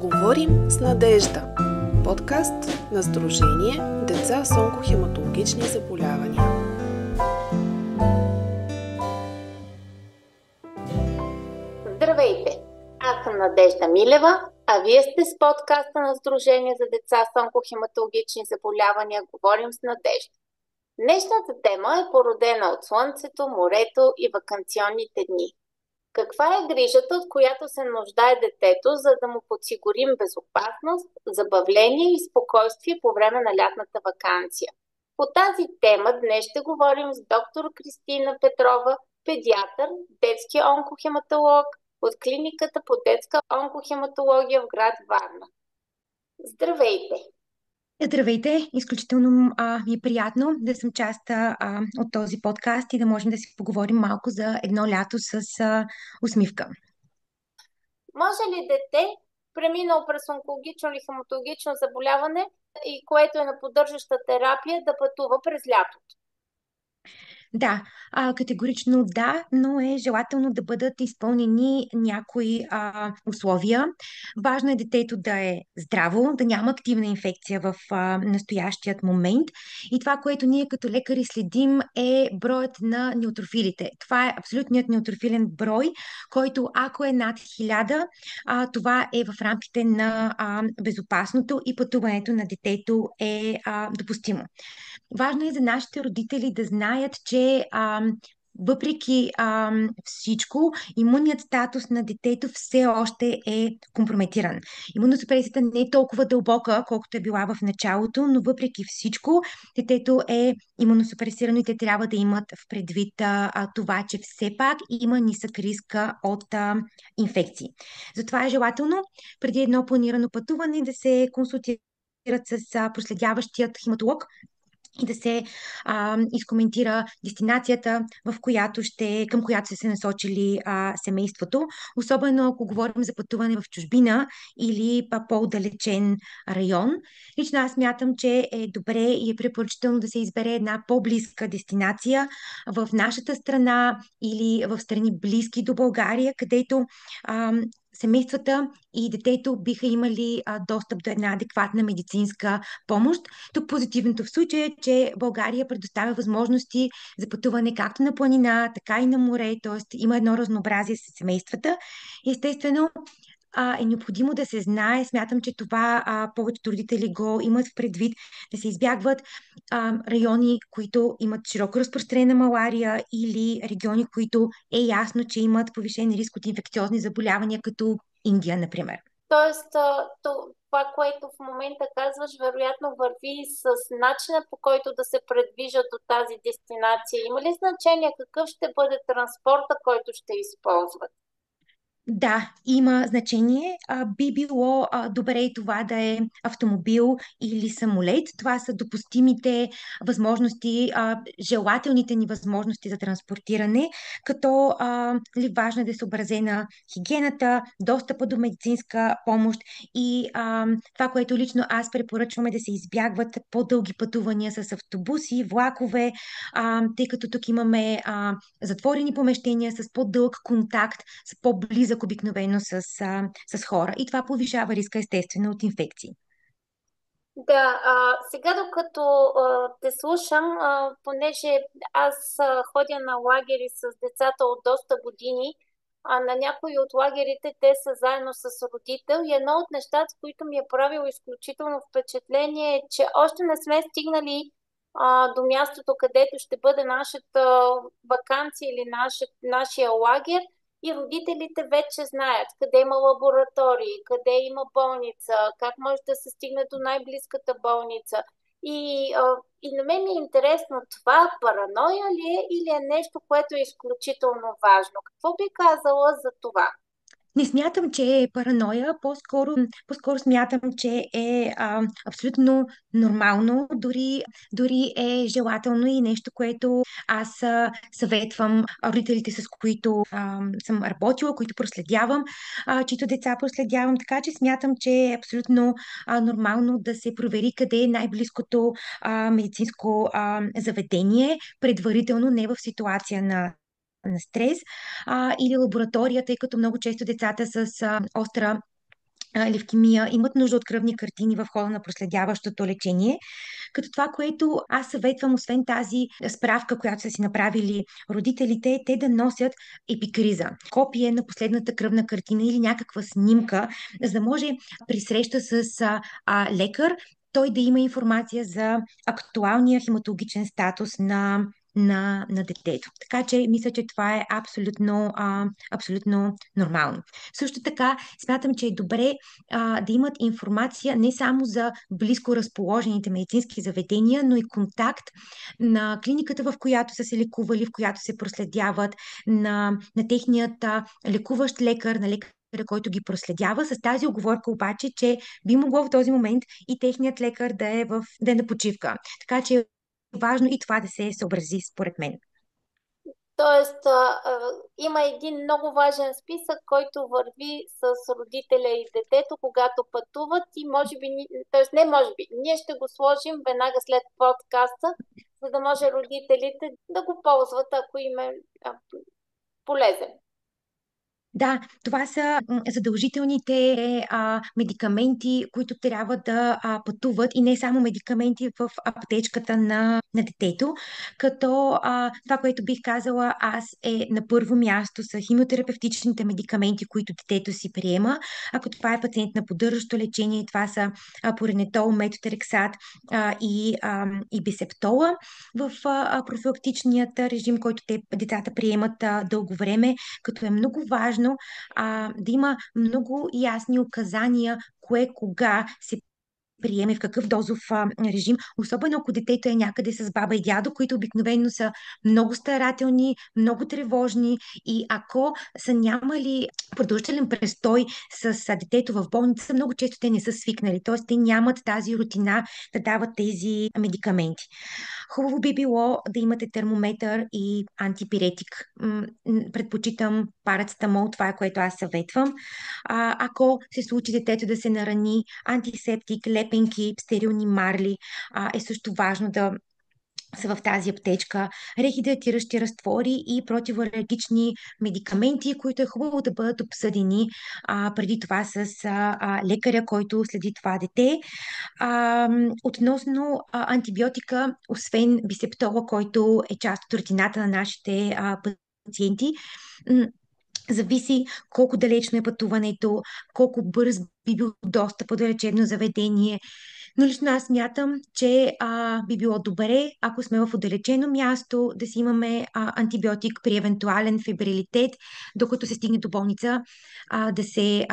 Говорим с Надежда. Подкаст на Сдружение Деца с онкохематологични заболявания. Здравейте! Аз съм Надежда Милева, а вие сте с подкаста на Сдружение за деца с онкохематологични заболявания Говорим с Надежда. Днешната тема е породена от слънцето, морето и ваканционните дни. Каква е грижата, от която се нуждае детето, за да му подсигурим безопасност, забавление и спокойствие по време на лятната ваканция? По тази тема днес ще говорим с доктор Кристина Петрова, педиатър, детски онкохематолог от клиниката по детска онкохематология в град Варна. Здравейте! Здравейте! Изключително ми е приятно да съм част от този подкаст и да можем да си поговорим малко за едно лято с усмивка. Може ли дете, преминало през онкологично или хематологично заболяване и което е на поддържаща терапия, да пътува през лятото? Да, категорично да, но е желателно да бъдат изпълнени някои условия. Важно е детето да е здраво, да няма активна инфекция в настоящият момент. И това, което ние като лекари следим, е броят на неутрофилите. Това е абсолютният неутрофилен брой, който ако е над 1000, това е в рамките на безопасното и пътуването на детето е допустимо. Важно е за нашите родители да знаят, че въпреки всичко, имунният статус на детето все още е компрометиран. Имуносупресията не е толкова дълбока, колкото е била в началото, но въпреки всичко, детето е имуносупресирано и те трябва да имат в предвид това, че все пак има нисък риск от инфекции. Затова е желателно преди едно планирано пътуване да се консултират с проследяващият хематолог и да се изкоментира дестинацията, към която са се насочили семейството. Особено ако говорим за пътуване в чужбина или по-далечен район. Лично аз смятам, че е добре и е препоръчително да се избере една по-близка дестинация в нашата страна или в страни близки до България, където семействата и детето биха имали достъп до една адекватна медицинска помощ. Тук позитивното в случая е, че България предоставя възможности за пътуване както на планина, така и на море, т.е. има едно разнообразие с семействата. Естествено, е необходимо да се знае, смятам, че това повечето родители го имат в предвид, да се избягват райони, които имат широко разпространена малария или региони, които е ясно, че имат повишен риск от инфекциозни заболявания, като Индия, например. Тоест, това, което в момента казваш, вероятно върви с начина, по който да се предвижат от тази дестинация. Има ли значение какъв ще бъде транспорта, който ще използват? Да, има значение. Би било добре и това да е автомобил или самолет. Това са допустимите възможности, желателните ни възможности за транспортиране, като важно е да е съобразена хигиената, достъпа до медицинска помощ и това, което лично аз препоръчвам е да се избягват по-дълги пътувания с автобуси, влакове, тъй като тук имаме затворени помещения с по-дълъг контакт, с по-близък обикновено с хора. И това повишава риска, естествено, от инфекции. Да, сега докато те слушам, понеже аз ходя на лагери с децата от доста години, на някои от лагерите те са заедно с родител и едно от нещата, които ми е правило изключително впечатление е, че още не сме стигнали до мястото, където ще бъде нашата ваканция или нашия лагер, и родителите вече знаят къде има лаборатории, къде има болница, как може да се стигне до най-близката болница. И на мен ми е интересно, това параноя ли е или е нещо, което е изключително важно? Какво би казала за това? Не смятам, че е параноя, по-скоро смятам, че е абсолютно нормално, дори е желателно и нещо, което аз съветвам родителите, с които съм работила, които проследявам, чието деца проследявам, така че смятам, че е абсолютно нормално да се провери къде е най-близкото медицинско заведение, предварително, не в ситуация на стрес или лаборатория, тъй като много често децата с остра левкемия имат нужда от кръвни картини в хода на проследяващото лечение. Като това, което аз съветвам, освен тази справка, която са си направили родителите, е те да носят епикриза, копие на последната кръвна картина или някаква снимка, за да може при среща с лекар той да има информация за актуалния хематологичен статус на детето. Така че мисля, че това е абсолютно нормално. Също така смятам, че е добре да имат информация не само за близко разположените медицински заведения, но и контакт на клиниката, в която са се лекували, в която се проследяват, на техният лекуващ лекар, на лекар, който ги проследява, с тази оговорка обаче, че би могло в този момент и техният лекар да е на почивка. Така че е важно и това да се съобрази, според мен. Тоест, има един много важен списък, който върви с родителя и детето, когато пътуват и може би, т.е. не може би, ние ще го сложим веднага след подкаста, за да може родителите да го ползват, ако им е полезен. Да, това са задължителните медикаменти, които трябва да пътуват и не само медикаменти в аптечката на детето, като това, което бих казала аз е на първо място са химиотерапевтичните медикаменти, които детето си приема. Ако това е пациент на поддържащо лечение, това са поренетол, метотрексат и бисептола в профилактичният режим, който децата приемат дълго време, като е много важно да има много ясни указания кое кога се приеме, в какъв дозов режим, особено ако детето е някъде с баба и дядо, които обикновено са много старателни, много тревожни и ако са нямали продължителен престой с детето в болница, много често те не са свикнали, т.е. те нямат тази рутина да дават тези медикаменти. Хубаво би било да имате термометър и антипиретик. Предпочитам парацетамол, това е което аз съветвам. Ако се случи детето да се нарани, антисептик, лепенки, стерилни марли, е също важно да са в тази аптечка, рехидратиращи разтвори и противоралгични медикаменти, които е хубаво да бъдат обсъдени преди това с лекаря, който следи това дете. Относно антибиотика, освен бисептола, който е част от рутината на нашите пациенти, зависи колко далечно е пътуването, колко бърз би бил достъп до лечебно заведение. Но лично аз смятам, че би било добре, ако сме в отдалечено място, да си имаме антибиотик при евентуален фебрилитет, докато се стигне до болница, да се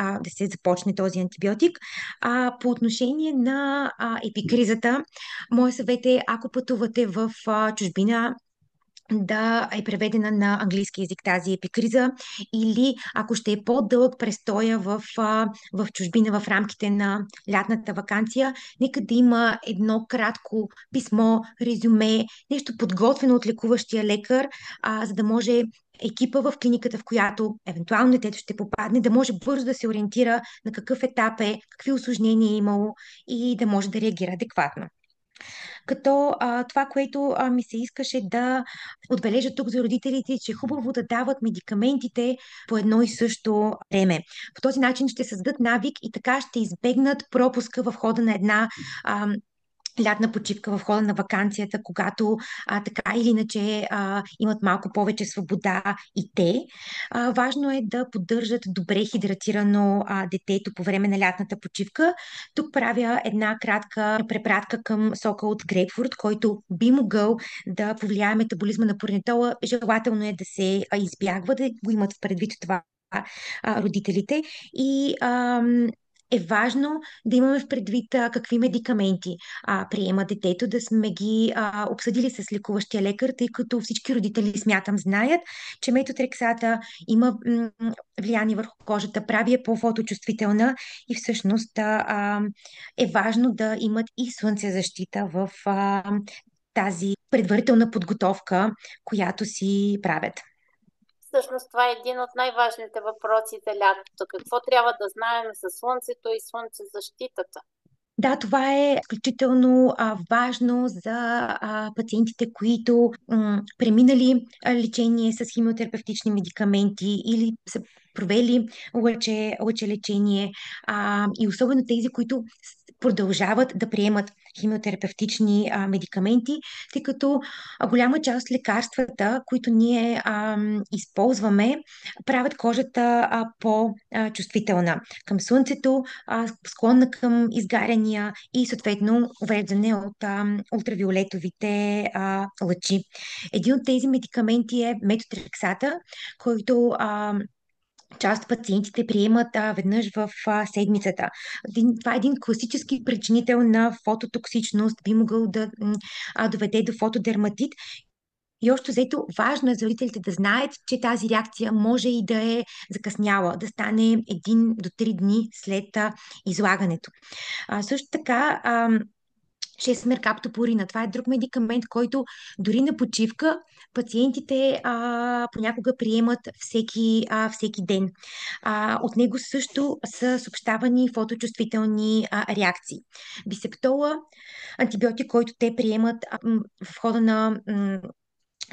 започне този антибиотик. По отношение на епикризата, моят съвет е, ако пътувате в чужбина, да е преведена на английски език тази епикриза или ако ще е по-дълъг престоя в чужбина в рамките на лятната ваканция, нека да има едно кратко писмо, резюме, нещо подготвено от лекуващия лекар, за да може екипа в клиниката, в която евентуално детето ще попадне, да може бързо да се ориентира на какъв етап е, какви усложнения е имало и да може да реагира адекватно. Като това, което ми се искаше да отбележа тук за родителите, че е хубаво да дават медикаментите по едно и също време. По този начин ще създадат навик и така ще избегнат пропуска в хода на една лятна почивка в хода на вакансията, когато така или иначе имат малко повече свобода и те. Важно е да поддържат добре хидратирано детето по време на лятната почивка. Тук правя една кратка препратка към сока от грейпфрут, който би могъл да повлияе метаболизма на порнитола. Желателно е да се избягва, да го имат в предвид това родителите. И е важно да имаме в предвид какви медикаменти приема детето, да сме ги обсъдили с лекуващия лекар, тъй като всички родители, смятам, знаят, че метотрексата има влияние върху кожата, прави я по-фоточувствителна и всъщност е важно да имат и слънцезащита в тази предварителна подготовка, която си правят. Всъщност това е един от най-важните въпроси за лятото. Какво трябва да знаем за слънцето и слънцезащитата? Да, това е изключително важно за пациентите, които преминали лечение с химиотерапевтични медикаменти или са провели лъчелечение, и особено тези, които продължават да приемат химиотерапевтични медикаменти, тъй като голяма част от лекарствата, които ние използваме, правят кожата по-чувствителна към слънцето, склонна към изгаряния и съответно увреждане от ултравиолетовите лъчи. Един от тези медикаменти е метотрексата, който част от пациентите приемат веднъж в седмицата. Това е един класически причинител на фототоксичност, би могъл да доведе до фотодерматит. И още взето, важно е за родителите да знаят, че тази реакция може и да е закъсняла, да стане 1 до 3 дни след излагането. Също така, 6-меркаптопурина. Това е друг медикамент, който дори на почивка пациентите понякога приемат всеки ден. От него също са съобщавани фоточувствителни реакции. Бисептола, антибиотик, който те приемат в хода на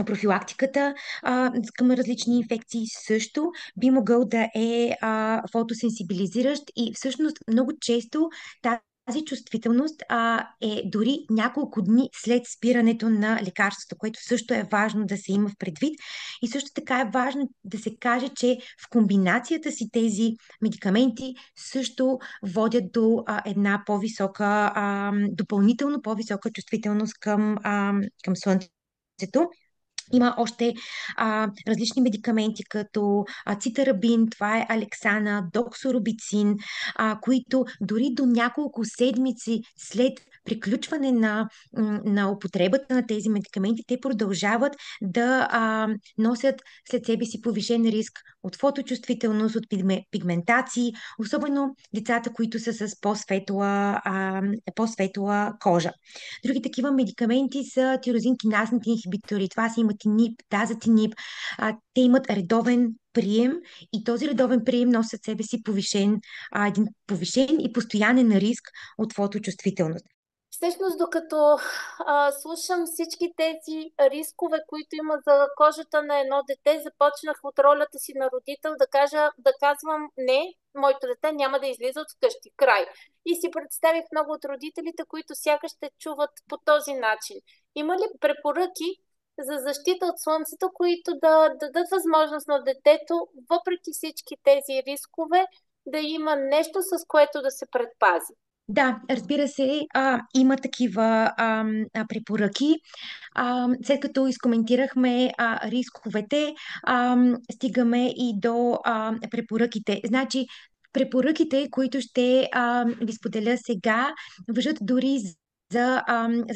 профилактиката към различни инфекции, също би могъл да е фотосенсибилизиращ и всъщност много често тази чувствителност е дори няколко дни след спирането на лекарството, което също е важно да се има в предвид. И също така е важно да се каже, че в комбинацията си тези медикаменти също водят до една по-висока, допълнително по-висока чувствителност към слънцето. Има още различни медикаменти, като цитарабин, това е алексана, доксоробицин, които дори до няколко седмици след приключване на употребата на тези медикаменти, те продължават да носят след себе си повишен риск от фоточувствителност, от пигментации, особено децата, които са с по-светла кожа. Други такива медикаменти са тирозин-киназните инхибитори. Това са иматинип, дазатинип. Те имат редовен прием и този редовен прием носи със себе си един повишен и постоянен риск от фоточувствителност. Всъщност, докато слушам всички тези рискове, които има за кожата на едно дете, започнах от ролята си на родител да казвам не, моето дете няма да излиза от вкъщи. Край. И си представих много от родителите, които сякаш ще чуват по този начин. Има ли препоръки за защита от слънцето, които да дадат възможност на детето, въпреки всички тези рискове, да има нещо, с което да се предпази? Да, разбира се, има такива препоръки. След като изкоментирахме рисковете, стигаме и до препоръките. Значи, препоръките, които ще ви споделя сега, важат дори за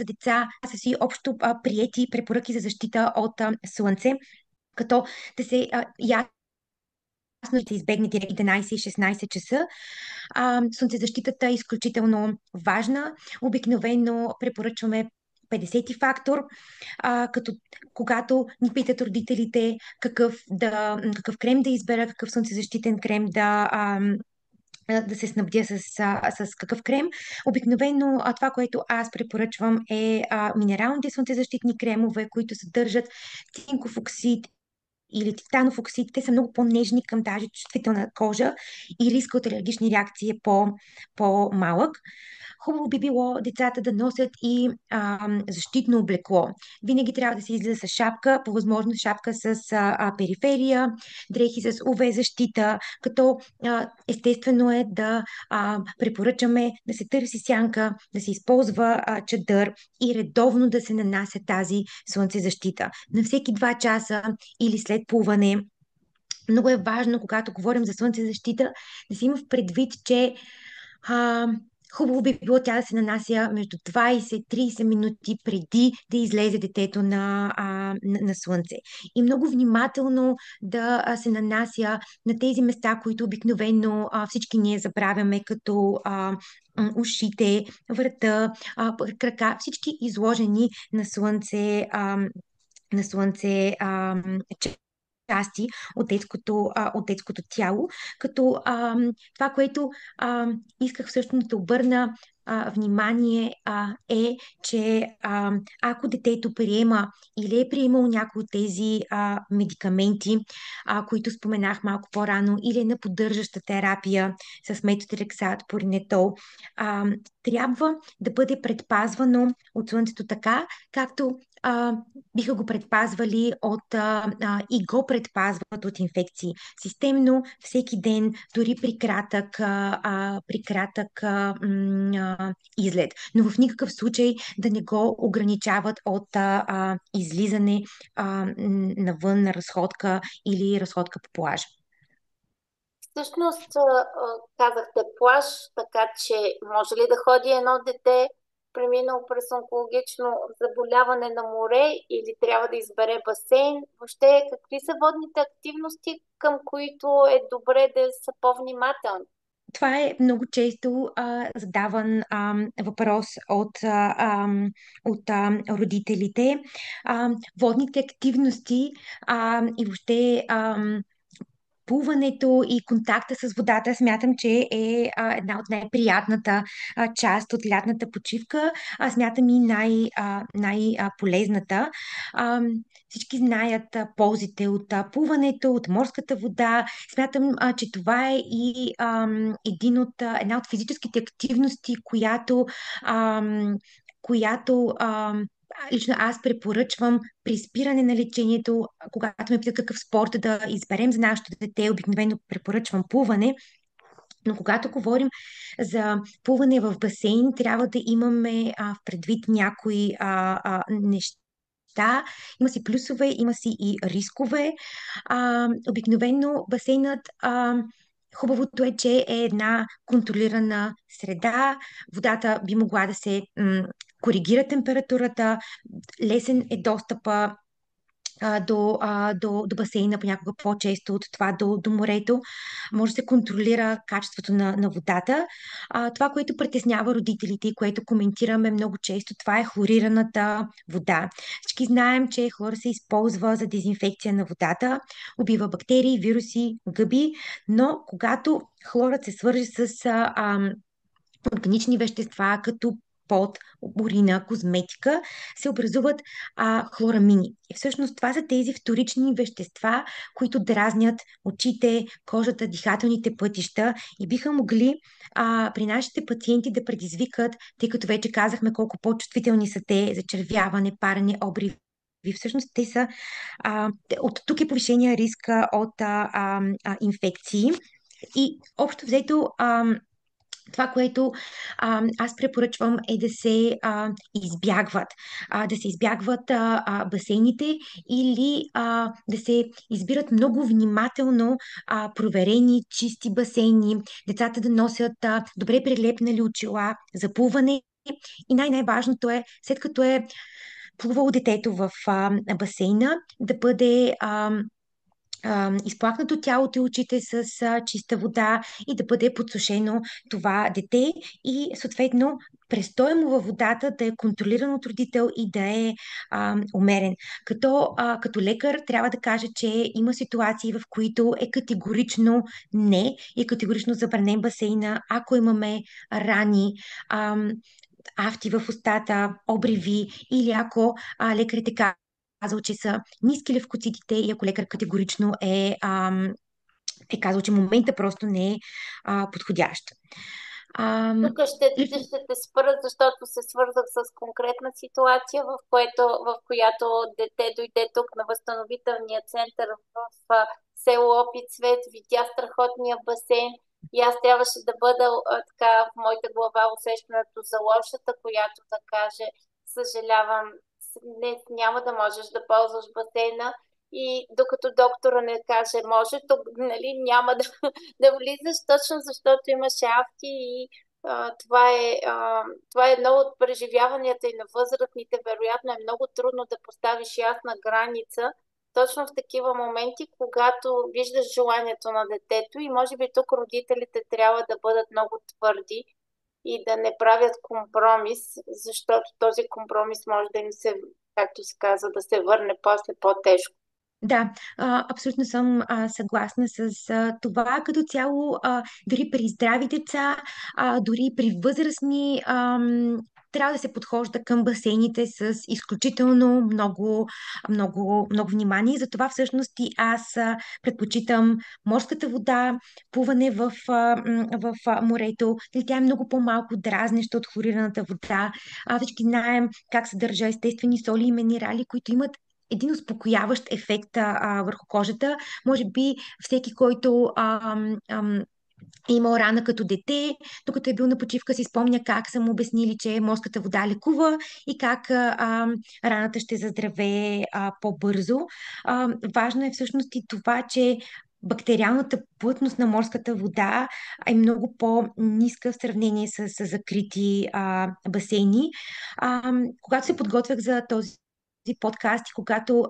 деца са си общо приети препоръки за защита от слънце, като да се ясно ще избегнете 11 и 16 часа. Слънцезащитата е изключително важна. Обикновено препоръчваме 50 фактор, като когато ни питат родителите какъв крем да избера, какъв слънцезащитен крем да се снабдя с какъв крем. Обикновено това, което аз препоръчвам е минералните слънцезащитни кремове, които съдържат цинков оксид или титанов оксид. Те са много по-нежни към тази чувствителна кожа и риска от алергични реакции е по-малък. Хубаво би било децата да носят и защитно облекло. Винаги трябва да се излиза с шапка, по възможност шапка с периферия, дрехи с UV защита, като естествено е да препоръчаме да се търси сянка, да се използва чадър и редовно да се нанася тази слънцезащита. На всеки 2 часа или след плуване. Много е важно, когато говорим за слънцезащита, да се има в предвид, че хубаво би било тя да се нанася между 20-30 минути преди да излезе детето на слънце. И много внимателно да се нанася на тези места, които обикновено всички ние забравяме, като ушите, врата, крака, всички изложени на слънце части от детското тяло, като това, което исках всъщност да обърна внимание е, че ако детето приема или е приемало някои от тези медикаменти, които споменах малко по-рано, или е на поддържаща терапия с метотрексат, поринетол, трябва да бъде предпазвано от слънцето така, както биха го предпазвали и го предпазват от инфекции. Системно, всеки ден, дори при кратък излет. Но в никакъв случай да не го ограничават от излизане навън на разходка или разходка по плажа. Всъщност, казахте плаж, така че може ли да ходи едно дете, преминало през онкологично заболяване на море, или трябва да избере басейн? Въобще, какви са водните активности, към които е добре да са по-внимателни? Това е много често задаван въпрос от родителите. Водните активности и въобще плуването и контакта с водата смятам, че е една от най-приятната част от лятната почивка. Смятам и най-полезната. Всички знаят ползите от плуването, от морската вода. Смятам, че това е и една от физическите активности, която лично аз препоръчвам при спиране на лечението, когато ме питат какъв спорт да изберем за нашето дете, обикновено препоръчвам плуване. Но когато говорим за плуване в басейн, трябва да имаме в предвид някои неща. Има си плюсове, има си и рискове. Обикновено басейнът, хубавото е, че е една контролирана среда. Водата би могла да се коригира температурата, лесен е достъпа до басейна, понякога по-често от това до морето. Може да се контролира качеството на водата. Това, което притеснява родителите и което коментираме много често, това е хлорираната вода. Всички знаем, че хлор се използва за дезинфекция на водата, убива бактерии, вируси, гъби, но когато хлорът се свърже с органични вещества, като пот, урина, козметика, се образуват хлорамини. И всъщност това са тези вторични вещества, които дразнят очите, кожата, дихателните пътища и биха могли при нашите пациенти да предизвикат, тъй като вече казахме колко по-чувствителни са те за червяване, парене, обриви. Всъщност те са от тук е повишения риск от инфекции. И общо взето това, което аз препоръчвам е да се избягват басейните или да се избират много внимателно проверени, чисти басейни, децата да носят добре прилепнали очила за плуване и най-важното е, след като е плувало детето в басейна, да бъде изплакнато тялото и очите с чиста вода и да бъде подсушено това дете и съответно престоя му във водата да е контролиран от родител и да е умерен. Като лекар трябва да кажа, че има ситуации, в които е категорично не и категорично забранен басейна, ако имаме рани, афти в устата, обриви или ако лекарите казал, че са ниски левкоцитите и ако лекар категорично е казал, че момента просто не е подходящ. Тук ще те спра, защото се свързах с конкретна ситуация, в която дете дойде тук на възстановителния център в село Опит Свет, видя страхотния басейн и аз трябваше да бъда така в моята глава усещането за лошата, която да каже: съжалявам, днес няма да можеш да ползваш басейна. И докато доктора не каже може, тук нали, няма да влизаш, точно защото имаше афти и това е едно от преживяванията и на възрастните. Вероятно е много трудно да поставиш ясна граница точно в такива моменти, когато виждаш желанието на детето и може би тук родителите трябва да бъдат много твърди и да не правят компромис, защото този компромис може да им се, както се казва, да се върне после по-тежко. Да, абсолютно съм съгласна с това. Като цяло, дори при здрави деца, дори при възрастни, трябва да се подхожда към басейните с изключително много внимание. Затова всъщност и аз предпочитам морската вода, плуване в морето. Нали, тя е много по-малко дразнеща от хлорираната вода. Всички знаем как съдържа естествени соли и минерали, които имат един успокояващ ефект върху кожата. Може би всеки, който е имал рана като дете, докато е бил на почивка, си спомня как са му обяснили, че морската вода лекува и как раната ще заздравее по-бързо. Важно е всъщност и това, че бактериалната плътност на морската вода е много по-ниска в сравнение с закрити басейни. Когато се подготвях за този подкаст и когато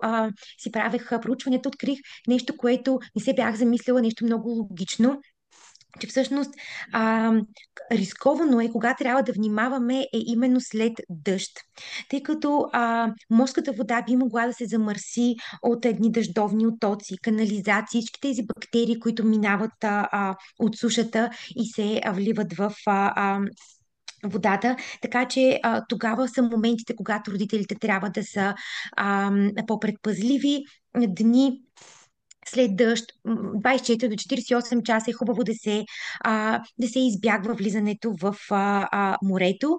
си правех проучването, открих нещо, което не се бях замислила, нещо много логично, че всъщност а, рисковано е, кога трябва да внимаваме, е именно след дъжд. Тъй като морската вода би могла да се замърси от едни дъждовни оттоци, канализации, всички тези бактерии, които минават от сушата и се вливат в водата, така че тогава са моментите, когато родителите трябва да са по-предпазливи. Дни след дъжд, 24 до 48 часа е хубаво да се избягва влизането в морето.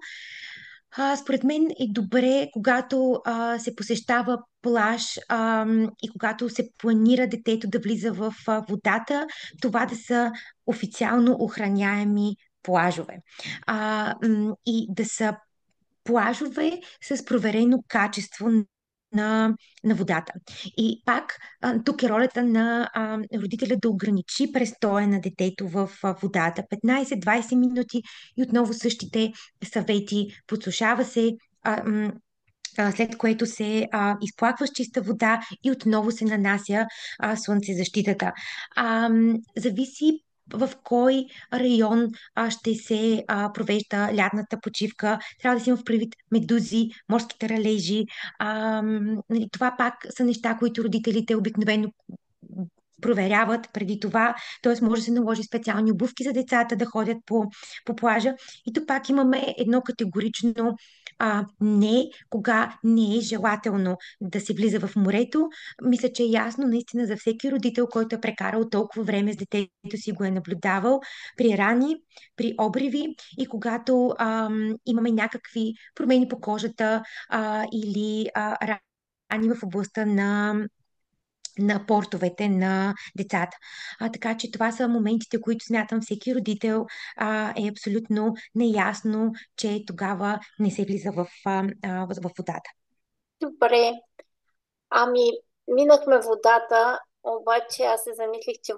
Според мен е добре, когато се посещава плаж и когато се планира детето да влиза в водата, това да са официално охраняеми плажове. И да са плажове с проверено качество на водата. И пак тук е ролята на родителя да ограничи престоя на детето в водата. 15-20 минути и отново същите съвети. Подсушава се, след което се изплаква с чиста вода и отново се нанася слънцезащитата. Зависи в кой район ще се провежда лятната почивка. Трябва да си има в предвид медузи, морските ралежи. Нали, това пак са неща, които родителите обикновено проверяват преди това, т.е. може да се наложи специални обувки за децата да ходят по плажа. И тук пак имаме едно категорично не, кога не е желателно да се влиза в морето. Мисля, че е ясно наистина за всеки родител, който е прекарал толкова време с детето си, го е наблюдавал при рани, при обриви и когато имаме някакви промени по кожата или рани в областта на портовете на децата. Така че това са моментите, които смятам всеки родител е абсолютно неясно, че тогава не се влиза в водата. Добре. Ами, минахме водата, обаче аз се замислих, че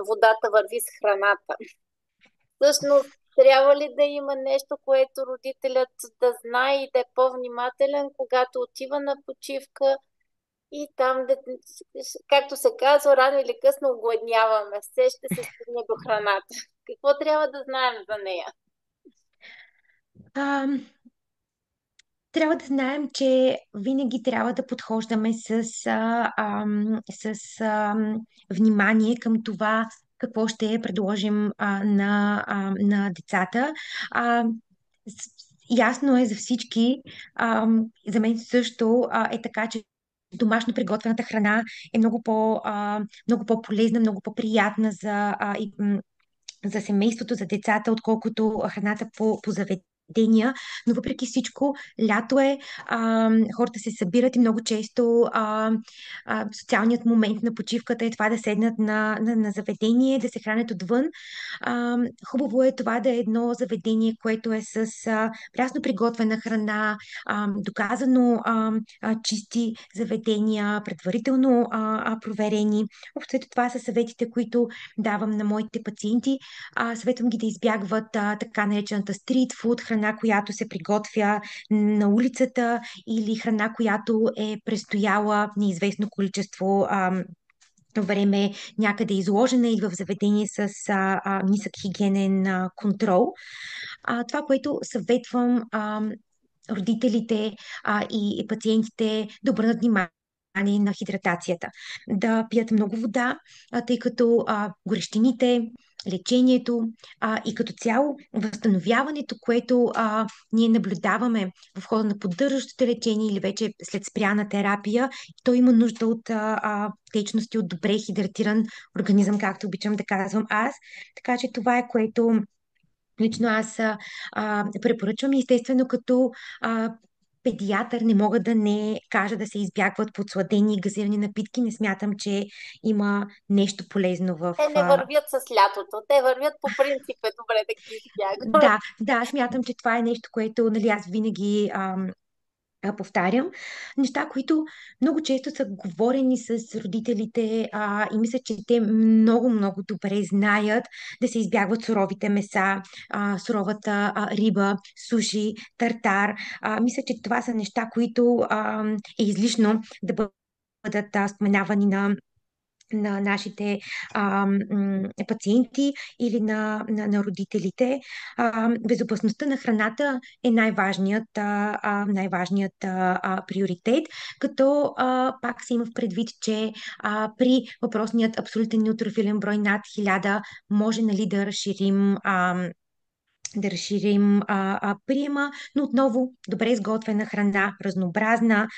водата върви с храната. Всъщност, трябва ли да има нещо, което родителят да знае и да е по-внимателен, когато отива на почивка и там, както се казва, рано или късно огладняваме. Все ще се стигне до храната. Какво трябва да знаем за нея? А, Трябва да знаем, че винаги трябва да подхождаме с внимание към това какво ще предложим на децата. А, Ясно е за всички, за мен също е така, че домашно приготвената храна е много по-полезна, много по-приятна за семейството, за децата, отколкото храната по заведения. Но въпреки всичко, лято е, хората се събират и много често социалният момент на почивката е това да седнат на заведение, да се хранят отвън. Хубаво е това да е едно заведение, което е с прясно приготвена храна, доказано чисти заведения, предварително проверени. Общо това са съветите, които давам на моите пациенти. Съветвам ги да избягват така наречената стрит фуд, храна, която се приготвя на улицата или храна, която е престояла неизвестно количество време някъде изложена или в заведение с нисък хигиенен контрол. Това, което съветвам родителите и пациентите да обърнат внимание на хидратацията. Да пият много вода, тъй като горещините, лечението и като цяло възстановяването, което ние наблюдаваме в хода на поддържащото лечение или вече след спряна терапия, то има нужда от течности, от добре хидратиран организъм, както обичам да казвам аз. Така че това е което лично аз препоръчвам. И естествено, като а, педиатър не мога да не кажа да се избягват подсладени и газирани напитки. Не смятам, че има нещо полезно в... Те не вървят с лятото. Те вървят по принцип е добре да ги избягваме. Да, смятам, че това е нещо, което нали, аз винаги повтарям. Неща, които много често са говорени с родителите и мисля, че те много добре знаят да се избягват суровите меса, суровата риба, суши, тартар. Мисля, че това са неща, които е излишно да бъдат споменавани на нашите пациенти или на родителите. Безопасността на храната е най-важният приоритет, като пак се има в предвид, че при въпросният абсолютен неутрофилен брой над 1000 може нали, да разширим приема, но отново добре изготвена храна, разнообразна,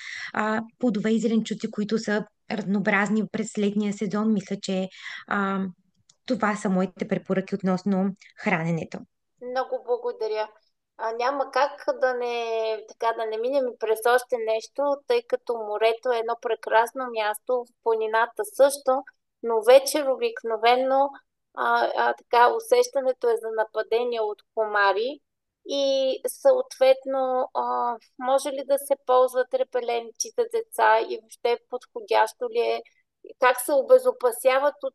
плодове и зеленчуци, които са разнообразни през летния сезон. Мисля, че а, това са моите препоръки относно храненето. Много благодаря. Няма как да не минем и през още нещо, тъй като морето е едно прекрасно място, в планината също, но вечер обикновено така, усещането е за нападение от комари и съответно може ли да се ползват репеленти за деца и въобще подходящо ли е, как се обезопасяват от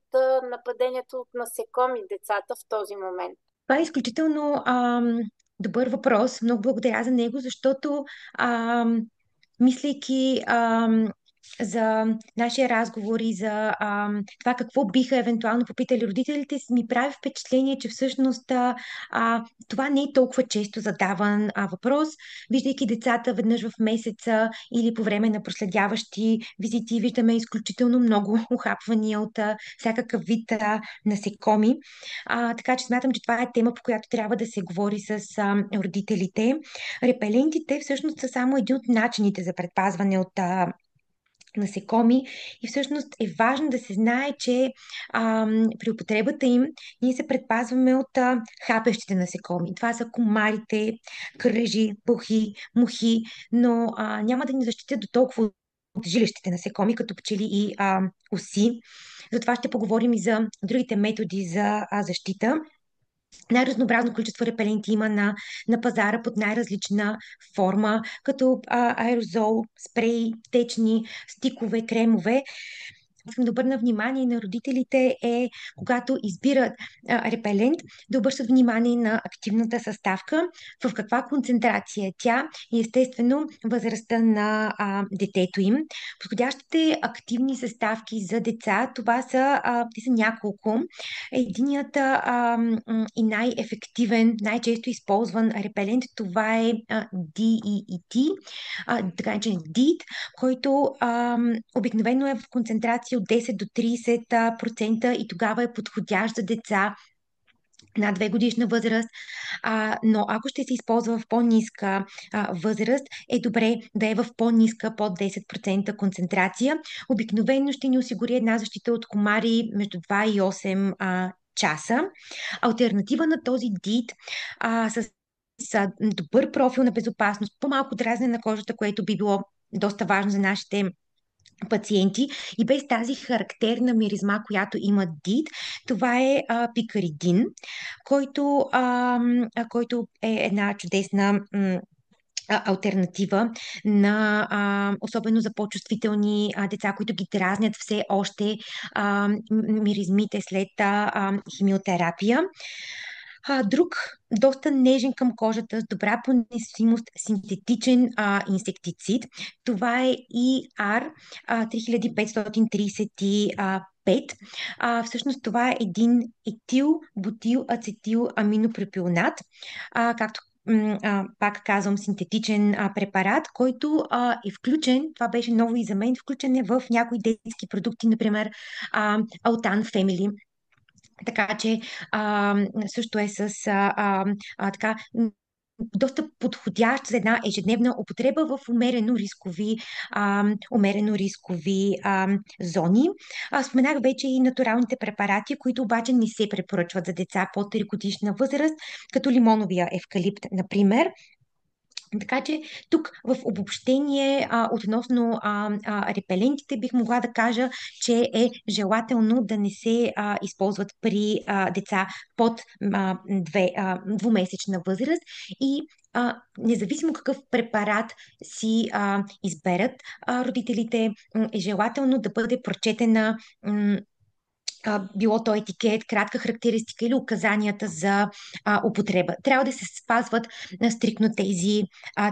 нападението от насекоми децата в този момент? Това е изключително добър въпрос. Много благодаря за него, защото мислейки за нашия разговор и за това какво биха евентуално попитали родителите, ми прави впечатление, че всъщност това не е толкова често задаван въпрос. Виждайки децата веднъж в месеца или по време на проследяващи визити, виждаме изключително много ухапвания от всякакъв вид насекоми. Така че смятам, че това е тема, по която трябва да се говори с родителите. Репелентите всъщност са само един от начините за предпазване от насекоми и всъщност е важно да се знае, че при употребата им ние се предпазваме от хапещите насекоми. Това са комарите, кръжи, пухи, мухи, но няма да ни защитят до толкова от жилищите насекоми, като пчели и оси. Затова ще поговорим и за другите методи за защита. Най-разнообразно количество репеленти има на пазара под най-различна форма, като аерозол, спрей, течни, стикове, кремове. Искам да обърна внимание на родителите когато избират репелент, да обръщат внимание на активната съставка, в каква концентрация е тя и естествено възрастта на детето им. Подходящите активни съставки за деца, те са няколко. Единият и най-ефективен, най-често използван репелент, това е DEET, така наречен DEET, който обикновено е в концентрация от 10 до 30% и тогава е подходящ за деца на 2-годишна възраст, но ако ще се използва в по-ниска възраст, е добре да е в по-ниска, под 10% концентрация. Обикновено ще ни осигури една защита от комари между 2 и 8 часа. Алтернатива на този ДИТ с добър профил на безопасност, по-малко дразнене на кожата, което би било доста важно за нашите пациенти и без тази характерна миризма, която има ДИД, това е пикаридин, който е една чудесна алтернатива особено за по-чувствителни деца, които ги дразнят все още миризмите след химиотерапия. Друг, доста нежен към кожата, с добра поносимост, синтетичен инсектицид. Това е ER 3535. Всъщност това е един етил-бутил-ацетил-аминопропионат. Както пак казвам, синтетичен препарат, който е включен, това беше ново и за мен, включен е в някои детски продукти, например Altan Family. Така че също е с така доста подходящ за една ежедневна употреба в умерено рискови зони. Споменах вече и натуралните препарати, които обаче не се препоръчват за деца под 3-годишна възраст, като лимоновия евкалипт, например. Така че тук в обобщение относно репелентите бих могла да кажа, че е желателно да не се използват при деца под двумесечна възраст и независимо какъв препарат си изберат родителите, е желателно да бъде прочетена било то етикет, кратка характеристика или указанията за употреба. Трябва да се спазват стриктно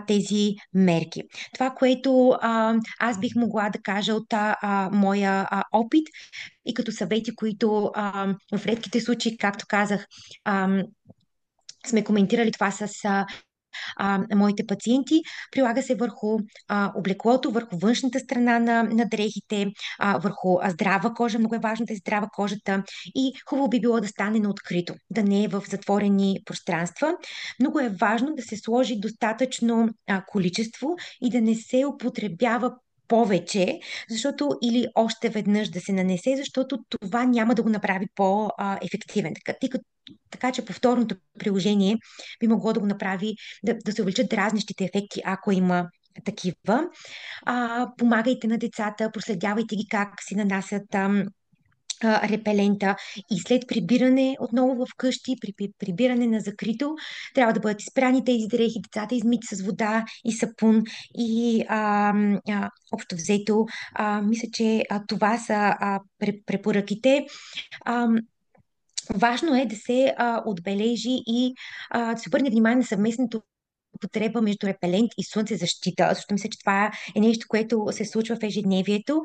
тези мерки. Това, което аз бих могла да кажа от моя опит и като съвети, които в редките случаи, както казах, сме коментирали това с моите пациенти. Прилага се върху облеклото, върху външната страна на дрехите, върху здрава кожа. Много е важно да е здрава кожата и хубаво би било да стане на открито, да не е в затворени пространства. Много е важно да се сложи достатъчно количество и да не се употребява повече, защото или още веднъж да се нанесе, защото това няма да го направи по-ефективен. Така че повторното приложение би могло да го направи, да се увеличат дразнещите ефекти, ако има такива. Помагайте на децата, проследявайте ги как си нанасят репелента и след прибиране отново в къщи, при прибиране на закрито, трябва да бъдат изпрани тези дрехи, децата измити с вода и сапун и общо взето, мисля, че това са препоръките. Важно е да се отбележи и да се обърне внимание на съвместното употреба между репелент и слънцезащита, защото мисля, че това е нещо, което се случва в ежедневието.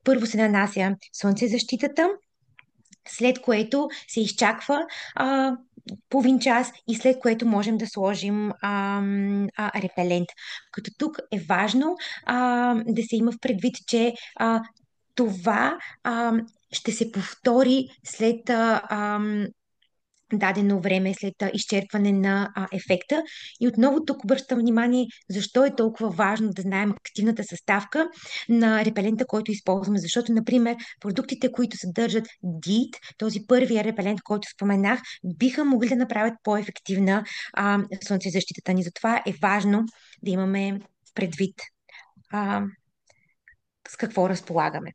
Първо се нанася слънцезащитата, след което се изчаква половин час и след което можем да сложим репелент. Като тук е важно да се има в предвид, че това ще се повтори след дадено време, след изчерпване на ефекта. И отново тук обръщам внимание защо е толкова важно да знаем активната съставка на репелента, който използваме. Защото, например, продуктите, които съдържат DEET, този първия репелент, който споменах, биха могли да направят по-ефективна слънцезащитата ни. Затова е важно да имаме предвид с какво разполагаме.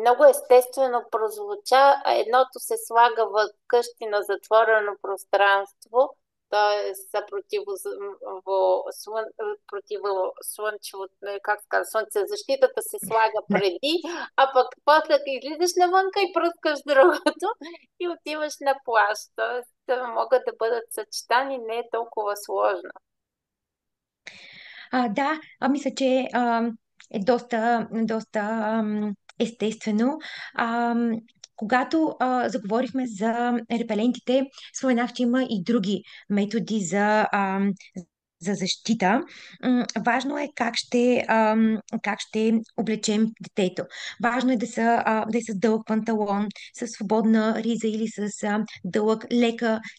Много естествено прозвуча. Едното се слага в къщи на затворено пространство, т.е. за слънцезащитата се слага преди, а пък после излизаш навънка и пръскаш другото и отиваш на плаж. Т.е. могат да бъдат съчетани, не е толкова сложно. Да, мисля, че е доста естествено. Когато заговорихме за репелентите, споменах, че има и други методи за защита. Важно е как ще облечем детето. Важно е да е с дълъг панталон, с свободна риза или с дълъг,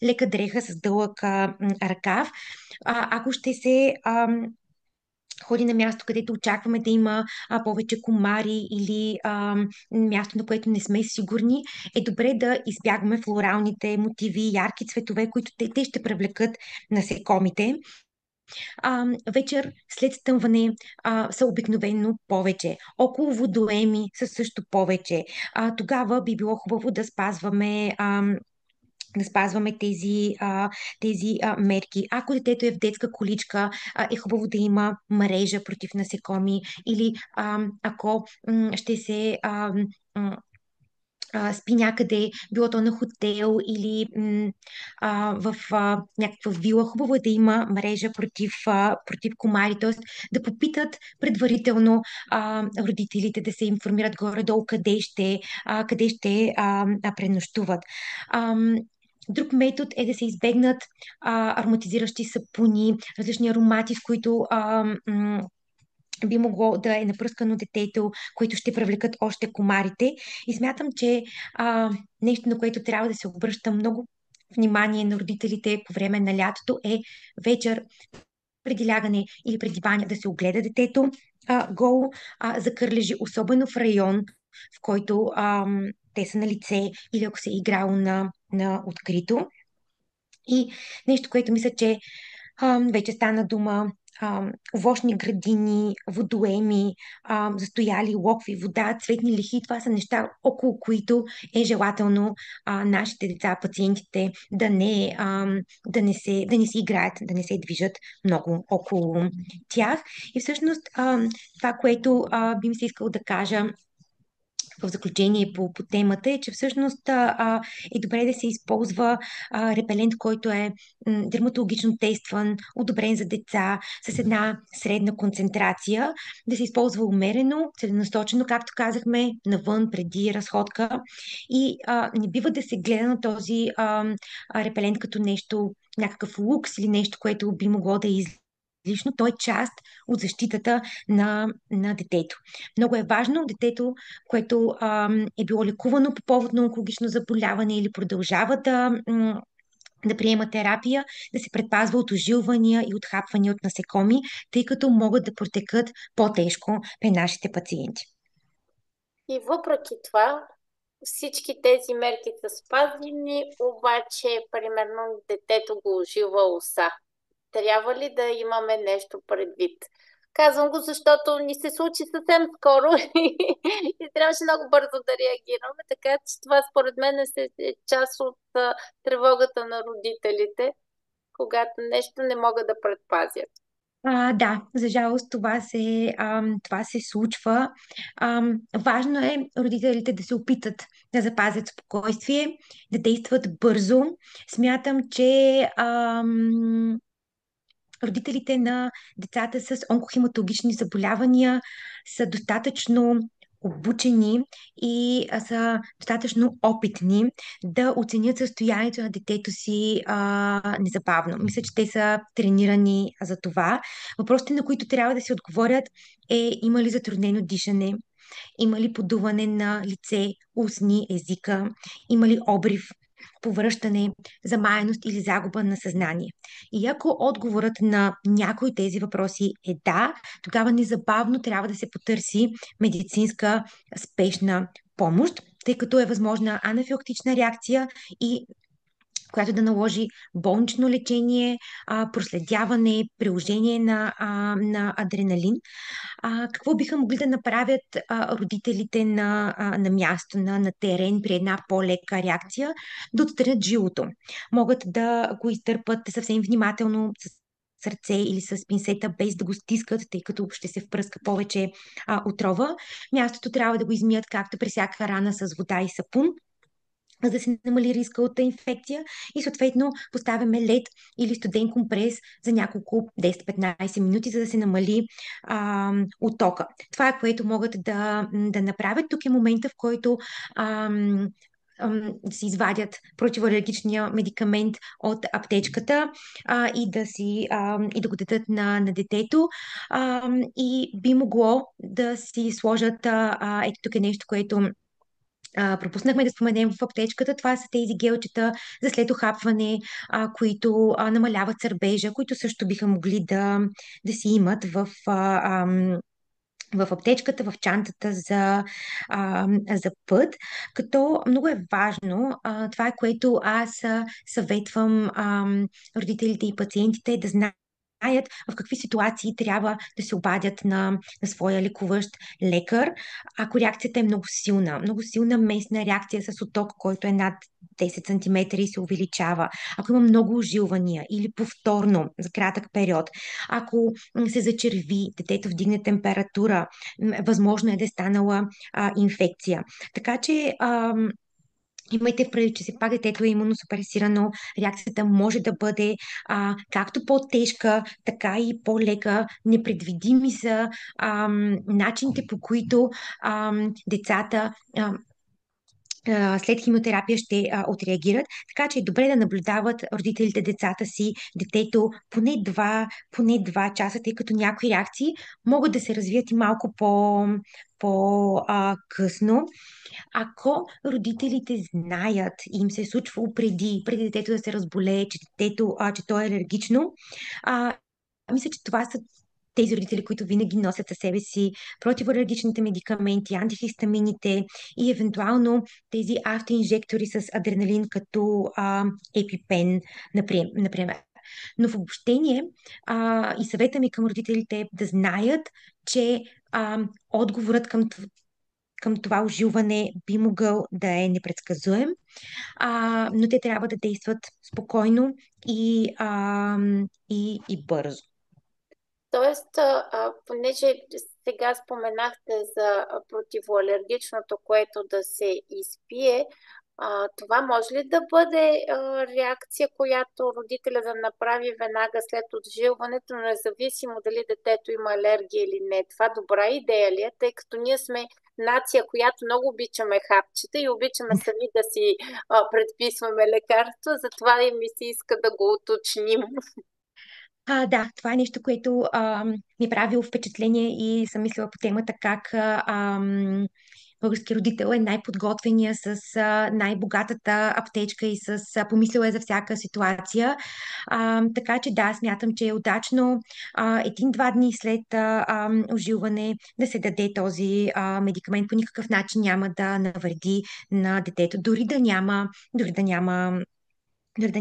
лека дреха с дълъг ръкав. Ако ще се ходи на място, където очакваме да има повече комари или място, на което не сме сигурни, е добре да избягваме флоралните мотиви, ярки цветове, които те ще привлекат насекомите. Вечер след стъмване са обикновено повече. Около водоеми са също повече. Тогава би било хубаво да спазваме тези мерки. Ако детето е в детска количка, е хубаво да има мрежа против насекоми или ако ще се спи някъде, било то на хотел или в някаква вила, хубаво е да има мрежа против комари, т.е. да попитат предварително родителите, да се информират горе-долу къде ще пренощуват. Друг метод е да се избегнат ароматизиращи сапуни, различни аромати, с които би могло да е напръскано детето, които ще привлекат още комарите. И смятам, че нещо, на което трябва да се обръща много внимание на родителите по време на лятото е вечер преди лягане или преди баня да се огледа детето голо за кърлежи, особено в район, в който те са на лице или ако се е играло на открито. И нещо, което мисля, че вече стана дума, овощни градини, водоеми, застояли локви, вода, цветни лихи. Това са неща, около които е желателно нашите деца, пациентите да не си играят, да не се движат много около тях. И всъщност това, което би ми се искало да кажа в заключение по темата е, че всъщност е добре да се използва репелент, който е дерматологично тестван, одобрен за деца, с една средна концентрация, да се използва умерено, целенасочено, както казахме, навън, преди разходка. И не бива да се гледа на този репелент като нещо, някакъв лукс или нещо, което би могло да е излишно. Той е част от защитата на детето. Много е важно детето, което е било лекувано по повод на онкологично заболяване или продължава да приема терапия, да се предпазва от ожилвания и отхапвания от насекоми, тъй като могат да протекат по-тежко при нашите пациенти. И въпреки това, всички тези мерки са спазени, обаче, примерно, детето го ожилва уса. Трябва ли да имаме нещо предвид? Казвам го, защото ни се случи съвсем скоро и трябваше много бързо да реагираме, така че това според мен е част от тревогата на родителите, когато нещо не могат да предпазят. Да, за жалост това се случва. Важно е родителите да се опитат да запазят спокойствие, да действат бързо. Смятам, че родителите на децата с онкохематологични заболявания са достатъчно обучени и са достатъчно опитни да оценят състоянието на детето си незабавно. Мисля, че те са тренирани за това. Въпросите, на които трябва да се отговорят е: има ли затруднено дишане, има ли подуване на лице, устни, езика, има ли обрив, повръщане, замаяност или загуба на съзнание. И ако отговорът на някои от тези въпроси е да, тогава незабавно трябва да се потърси медицинска спешна помощ, тъй като е възможна анафилактична реакция и която да наложи болнично лечение, проследяване, приложение на адреналин. Какво биха могли да направят родителите на място, на терен при една по-лека реакция? Да отстранят жилото. Могат да го изтърпат съвсем внимателно с сърце или с пинцета, без да го стискат, тъй като ще се впръска повече отрова. Мястото трябва да го измият както при всяка рана с вода и сапун, за да се намали риска от инфекция и съответно поставяме лед или студен компрес за няколко 10-15 минути, за да се намали оттока. Това е което могат да направят. Тук е момента, в който да си извадят противоалергичния медикамент от аптечката и да го дадат на детето. И би могло да си сложат, ето тук е нещо, което пропуснахме да споменем в аптечката. Това са тези гелчета за след охапване, които намаляват сърбежа, които също биха могли да си имат в аптечката, в чантата за път, като много е важно, това е което аз съветвам родителите и пациентите да знаят в какви ситуации трябва да се обадят на своя лекуващ лекар, ако реакцията е много силна местна реакция с отток, който е над 10 см и се увеличава, ако има много ожилвания или повторно за кратък период, ако се зачерви, детето вдигне температура, възможно е да е станала инфекция. Така че имайте предвид, че все пак детето е имуносупресирано, реакцията може да бъде както по-тежка, така и по-лека. Непредвидими са начините, по които децата след химиотерапия ще отреагират. Така че е добре да наблюдават родителите децата си, детето поне два часа, тъй като някои реакции могат да се развият и малко по късно. Ако родителите знаят и им се е случвало преди детето да се разболее, че то е алергично, а, мисля, че това са тези родители, които винаги носят със себе си противорадичните медикаменти, антихистамините и евентуално тези автоинжектори с адреналин, като епипен, например. Но в обобщение и съвета ми към родителите е да знаят, че отговорът към това ожилване би могъл да е непредсказуем, но те трябва да действат спокойно и бързо. Тоест, понеже сега споменахте за противоалергичното, което да се изпие, това може ли да бъде реакция, която родителя да направи веднага след отжилването, независимо дали детето има алергия или не? Това добра идея ли е, тъй като ние сме нация, която много обичаме хапчета и обичаме сами да си предписваме лекарства, затова и ми се иска да го уточним. Да, това е нещо, което ми е правило впечатление и съм мислила по темата как български родител е най-подготвения с най-богатата аптечка и с помислила е за всяка ситуация. Така че да, смятам, че е удачно един-два дни след ожилване да се даде този медикамент. По никакъв начин няма да навреди на детето, дори да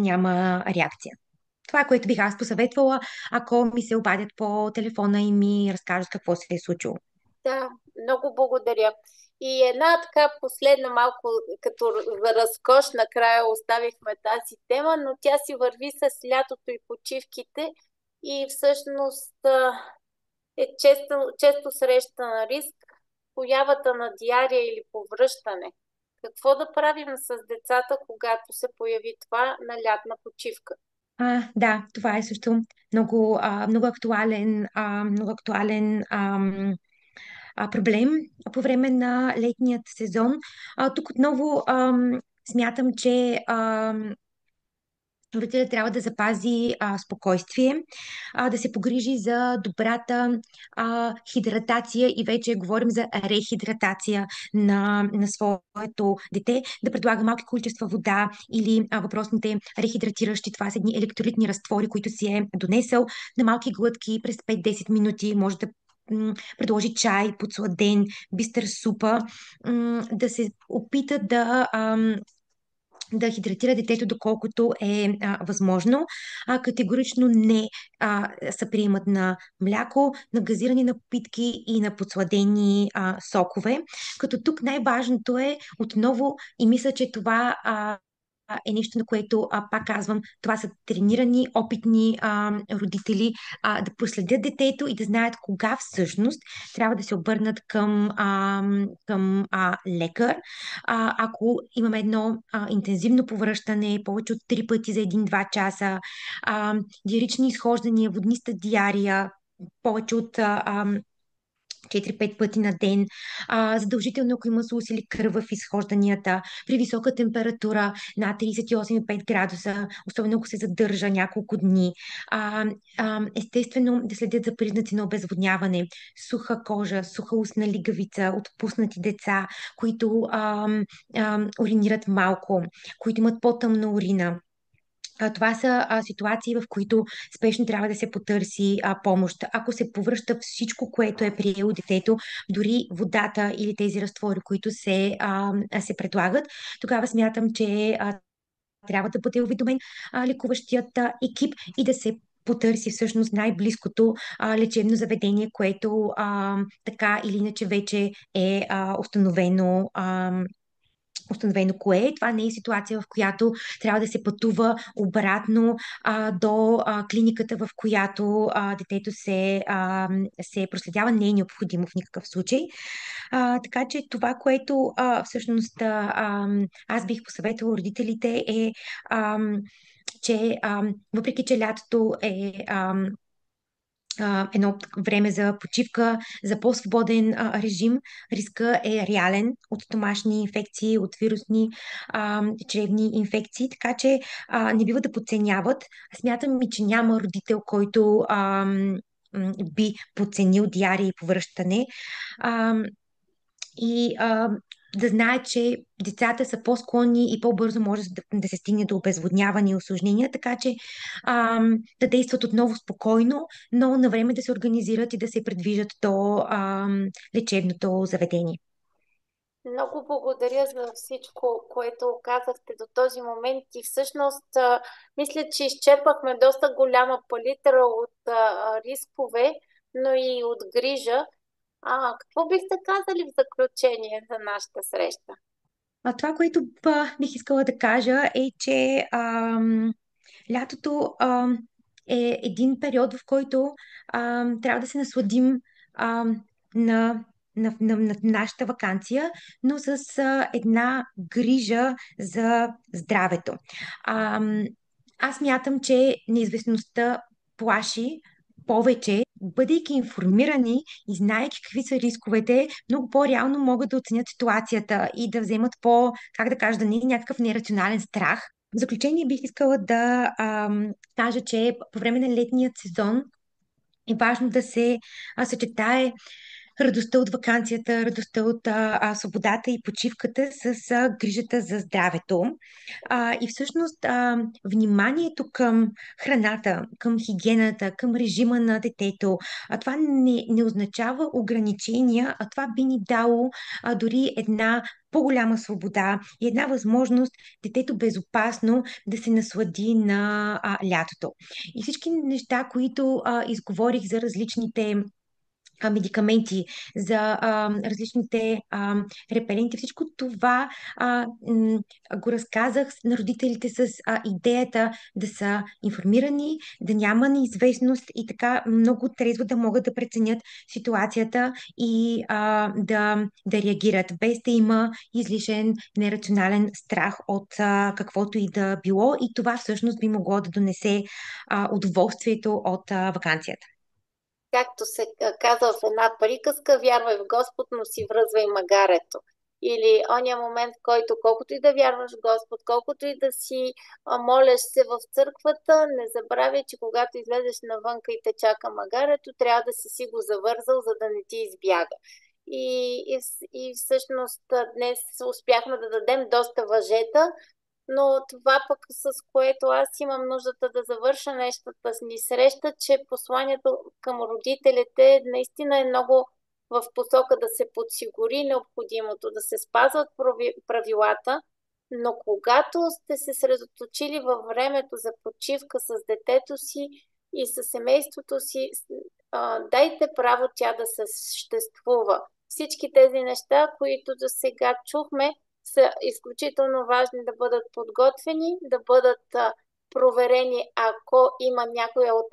няма реакция. Това, което бих аз посъветвала, ако ми се обадят по телефона и ми разкажат какво се е случило. Да, много благодаря. И една така последна малко като разкош, накрая оставихме тази тема, но тя си върви с лятото и почивките и всъщност е често срещан риск появата на диария или повръщане. Какво да правим с децата, когато се появи това на лятна почивка? Да, това е също много актуален проблем по време на летният сезон. Тук отново смятам, че родителят трябва да запази спокойствие, да се погрижи за добрата хидратация и вече говорим за рехидратация на своето дете, да предлага малки количества вода или въпросните рехидратиращи, това са едни електролитни разтвори, които си е донесъл на малки глътки през 5-10 минути, може да предложи чай, подсладен, бистър супа, да се опита да хидратира детето доколкото е възможно. Категорично не се приемат на мляко, на газирани напитки и на подсладени сокове. Като тук най-важното е отново и мисля, че това е нещо, на което, пак казвам, това са тренирани, опитни родители да проследят детето и да знаят кога всъщност трябва да се обърнат към лекар. Ако имаме едно интензивно повръщане, повече от 3 пъти за 1-2 часа, диарични изхождания, водниста диария, повече от 4-5 пъти на ден, задължително ако има сулс или кръв в изхожданията, при висока температура над 38,5 градуса, особено ако се задържа няколко дни. Естествено да следят за признаци на обезводняване, суха кожа, суха устна лигавица, отпуснати деца, които уринират малко, които имат по-тъмна урина. Това са ситуации, в които спешно трябва да се потърси помощ. Ако се повръща всичко, което е приело детето, дори водата или тези разтвори, които се предлагат, тогава смятам, че трябва да бъде уведомен лекуващият екип и да се потърси всъщност най-близкото лечебно заведение, което така или иначе вече е установено кое е. Това не е ситуация, в която трябва да се пътува обратно до клиниката, в която детето се проследява. Не е необходимо в никакъв случай. Така че това, което всъщност аз бих посъветвала родителите е, че въпреки че лятото едно време за почивка, за по-свободен режим. Риска е реален от домашни инфекции, от вирусни чревни инфекции, така че не бива да подценяват. Смятам и, че няма родител, който би подценил диария и повръщане. А, и да знае, че децата са по-склонни и по-бързо може да се стигне до обезводняване и осложнения, така че да действат отново спокойно, но на време да се организират и да се предвижат до лечебното заведение. Много благодаря за всичко, което казахте до този момент и всъщност мисля, че изчерпахме доста голяма палитра от рискове, но и от грижа. Какво бихте казали в заключение за нашата среща? Това, което бих искала да кажа е, че лятото е един период, в който трябва да се насладим на на нашата вакансия, но с една грижа за здравето. Аз мятам, че неизвестността плаши повече, бъдейки информирани и знаейки какви са рисковете, много по-реално могат да оценят ситуацията и да вземат как да кажа, да не е някакъв нерационален страх. В заключение бих искала да кажа, че по време на летният сезон е важно да се съчетае радостта от вакансията, радостта от свободата и почивката с грижата за здравето. И всъщност вниманието към храната, към хигиената, към режима на детето, това не означава ограничения, а това би ни дало дори една по-голяма свобода и една възможност детето безопасно да се наслади на лятото. И всички неща, които изговорих за различните медикаменти, за различните репеленти. Всичко това го разказах на родителите с идеята да са информирани, да няма неизвестност и така много трезво да могат да преценят ситуацията и да реагират, без да има излишен нерационален страх от каквото и да било. И това всъщност би могло да донесе удоволствието от вакансията. Както се казва в една приказка, вярвай в Господ, но си връзвай магарето. Или оня момент, в който колкото и да вярваш в Господ, колкото и да си моляш се в църквата, не забравяй, че когато излезеш навънка и те чака магарето, трябва да си го завързал, за да не ти избяга. И всъщност днес успяхме да дадем доста въжета, но това пък, с което аз имам нуждата да завърша нещата ни среща, че посланието към родителите наистина е много в посока да се подсигури необходимото, да се спазват правилата, но когато сте се средоточили във времето за почивка с детето си и с семейството си, дайте право тя да съществува. Всички тези неща, които до сега чухме, са изключително важни да бъдат подготвени, да бъдат проверени, ако има някоя от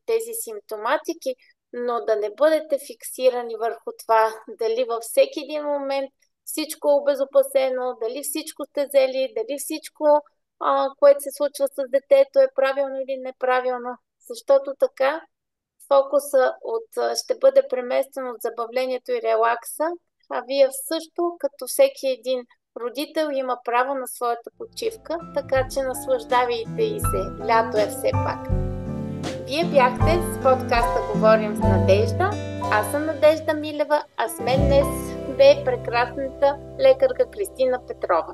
тези симптоматики, но да не бъдете фиксирани върху това, дали във всеки един момент всичко е обезопасено, дали всичко сте взели, дали всичко, което се случва с детето, е правилно или неправилно, защото така фокуса ще бъде преместен от забавлението и релакса, а вие също, като всеки един родител, има право на своята почивка, така че наслаждавайте и се. Лято е все пак. Вие бяхте с подкаста Говорим с Надежда. Аз съм Надежда Милева, а с мен днес бе прекрасната лекарка Кристина Петрова.